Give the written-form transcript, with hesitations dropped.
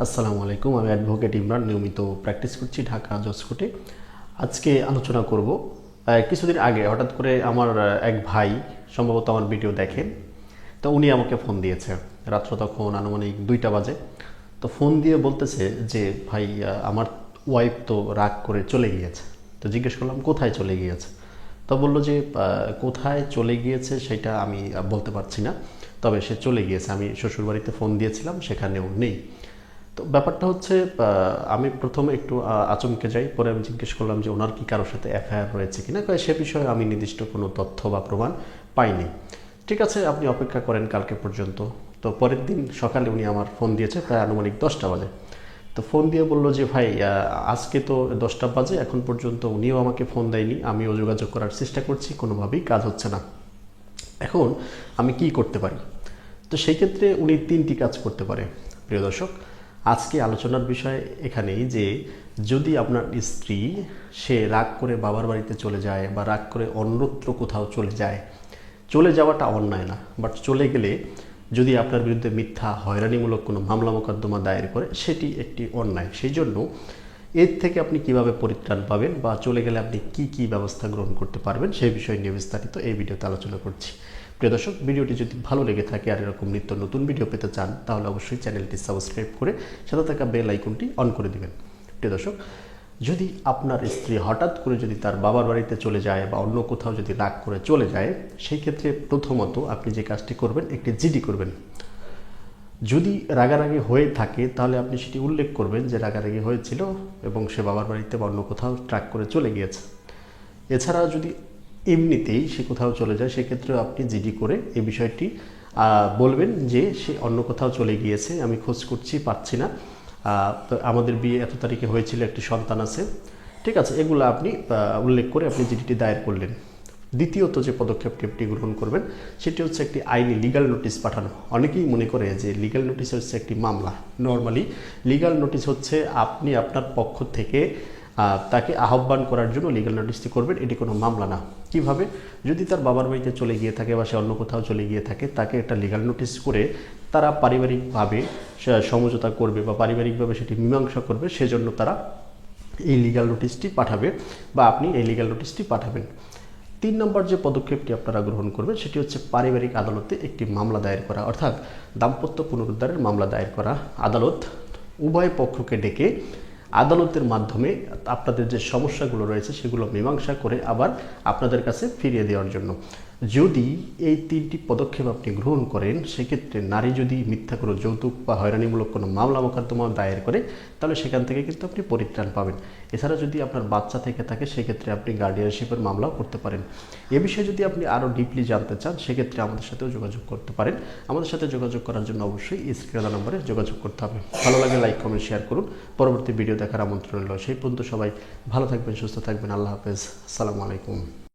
আসসালামু আলাইকুম। আমি অ্যাডভোকেট ইমরান, নিয়মিত প্র্যাকটিস করছি ঢাকা জজ কোর্টে। আজকে আলোচনা করব, কিছুদিন আগে হঠাৎ করে আমার এক ভাই সম্ভবত আমার ভিডিও দেখেন, তো উনি আমাকে ফোন দিয়েছে। রাত্র তখন আনুমানিক 2টা বাজে। তো ফোন দিয়ে বলতেছে যে ভাই, আমার ওয়াইফ তো রাগ করে চলে গিয়েছে। তো জিজ্ঞেস করলাম কোথায় চলে গিয়েছে। তো বললো যে কোথায় চলে গিয়েছে সেটা আমি বলতে পারছি না, তবে সে চলে গিয়েছে। আমি শ্বশুরবাড়িতে ফোন দিয়েছিলাম, সেখানেও নেই। তো ব্যাপারটা হচ্ছে, আমি প্রথমে একটু আচমকে যাই। পরে আমি জিজ্ঞেস করলাম যে ওনার কি কারোর সাথে এফআইআর রয়েছে কিনা। সে বিষয়ে আমি নির্দিষ্ট কোনো তথ্য বা প্রমাণ পাইনি। ঠিক আছে, আপনি অপেক্ষা করেন কালকে পর্যন্ত। তো পরের দিন সকালে উনি আমার ফোন দিয়েছে প্রায় আনুমানিক 10টা বাজে। তো ফোন দিয়ে বলল যে ভাই, আজকে তো 10টা বাজে, এখন পর্যন্ত উনিও আমাকে ফোন দেয়নি, আমিও যোগাযোগ করার চেষ্টা করছি, কোনোভাবেই কাজ হচ্ছে না। এখন আমি কি করতে পারি? তো সেই ক্ষেত্রে উনি 3টি কাজ করতে পারে। প্রিয় দর্শক, আজকে আলোচনার বিষয় এখানেই যে যদি আপনার স্ত্রী সে রাগ করে বাবার বাড়িতে চলে যায় বা রাগ করে অন্যত্র কোথাও চলে যায়, চলে যাওয়াটা অন্যায় না, বাট চলে গেলে যদি আপনার বিরুদ্ধে মিথ্যা হয়রানিমূলক কোনো মামলা মোকদ্দমা দায়ের করে, সেটি একটি অন্যায়। সেই জন্য এর থেকে আপনি কিভাবে পরিত্রাণ পাবেন বা চলে গেলে আপনি কি কি ব্যবস্থা গ্রহণ করতে পারবেন সেই বিষয় নিয়ে বিস্তারিত এই ভিডিওতে আলোচনা করছি। প্রিয় দর্শক, ভিডিওটি যদি ভালো লেগে থাকে আর এরকম নিত্য নতুন ভিডিও পেতে চান, তাহলে অবশ্যই চ্যানেলটি সাবস্ক্রাইব করে সাথে থাকা বেল আইকনটি অন করে দিবেন। প্রিয় দর্শক, যদি আপনার স্ত্রী হঠাৎ করে যদি তার বাবার বাড়িতে চলে যায় বা অন্য কোথাও যদি রাগ করে চলে যায়, সেই ক্ষেত্রে প্রথমত আপনি যে কাজটি করবেন, একটি জিডি করবেন। যদি রাগারাগি হয়ে থাকে তাহলে আপনি সেটি উল্লেখ করবেন যে রাগারাগি হয়েছিল এবং সে বাবার বাড়িতে বা অন্য কোথাও ট্রাক করে চলে গিয়েছে। এছাড়া যদি এমনিতেই সে কোথাও চলে যায়, সেক্ষেত্রেও আপনি জিডি করে এই বিষয়টি বলবেন যে সে অন্য কোথাও চলে গিয়েছে, আমি খোঁজ করছি, পাচ্ছি না, তো আমাদের বিয়ে এত তারিখে হয়েছিল, একটি সন্তান আছে। ঠিক আছে, এগুলো আপনি উল্লেখ করে আপনি জিডিটি দায়ের করলেন। দ্বিতীয়ত যে পদক্ষেপটি গ্রহণ করবেন সেটি হচ্ছে একটি আইনি লিগ্যাল নোটিশ পাঠানো। অনেকেই মনে করে যে লিগ্যাল নোটিশ হচ্ছে একটি মামলা। নর্মালি লিগ্যাল নোটিশ হচ্ছে আপনি আপনার পক্ষ থেকে তাকে আহ্বান করার জন্য লিগ্যাল নোটিশটি করবেন, এটি কোনো মামলা না। কিভাবে? যদি তার বাবার বাড়িতে চলে গিয়ে থাকে বা সে অন্য কোথাও চলে গিয়ে থাকে, তাকে একটা লিগ্যাল নোটিশ করে তারা পারিবারিকভাবে সমঝোতা করবে বা পারিবারিকভাবে সেটি মীমাংসা করবে, সেজন্য তারা এই লিগ্যাল নোটিশটি পাঠাবে বা আপনি এই লিগ্যাল নোটিশটি পাঠাবেন। 3 নম্বর যে পদক্ষেপটি আপনারা গ্রহণ করবেন সেটি হচ্ছে পারিবারিক আদালতে একটি মামলা দায়ের করা, অর্থাৎ দাম্পত্য পুনরুদ্ধারের মামলা দায়ের করা। আদালত উভয় পক্ষকে ডেকে আদালতের মাধ্যমে আপনাদের যে সমস্যাগুলো রয়েছে সেগুলো মীমাংসা করে আবার আপনাদের কাছে ফিরিয়ে দেওয়ার জন্য। যদি এই 3টি পদক্ষেপ আপনি গ্রহণ করেন, সেক্ষেত্রে নারী যদি মিথ্যা কোনো যৌতুক বা হয়রানিমূলক কোনো মামলা মোকদ্দমা দায়ের করে, তাহলে সেখান থেকে কিন্তু আপনি পরিত্রাণ পাবেন। এছাড়া যদি আপনার বাচ্চা থেকে থাকে, সেক্ষেত্রে আপনি গার্ডিয়ানশিপের মামলাও করতে পারেন। এ বিষয়ে যদি আপনি আরও ডিপলি জানতে চান, সেক্ষেত্রে আমাদের সাথেও যোগাযোগ করতে পারেন। আমাদের সাথে যোগাযোগ করার জন্য অবশ্যই স্ক্রিনে দেওয়া নম্বরে যোগাযোগ করতে হবে। ভালো লাগে লাইক, কমেন্ট, শেয়ার করুন। পরবর্তী ভিডিও দেখার আমন্ত্রণ রইল। সেই পর্যন্ত সবাই ভালো থাকবেন, সুস্থ থাকবেন। আল্লাহ হাফেজ, আসসালামু আলাইকুম।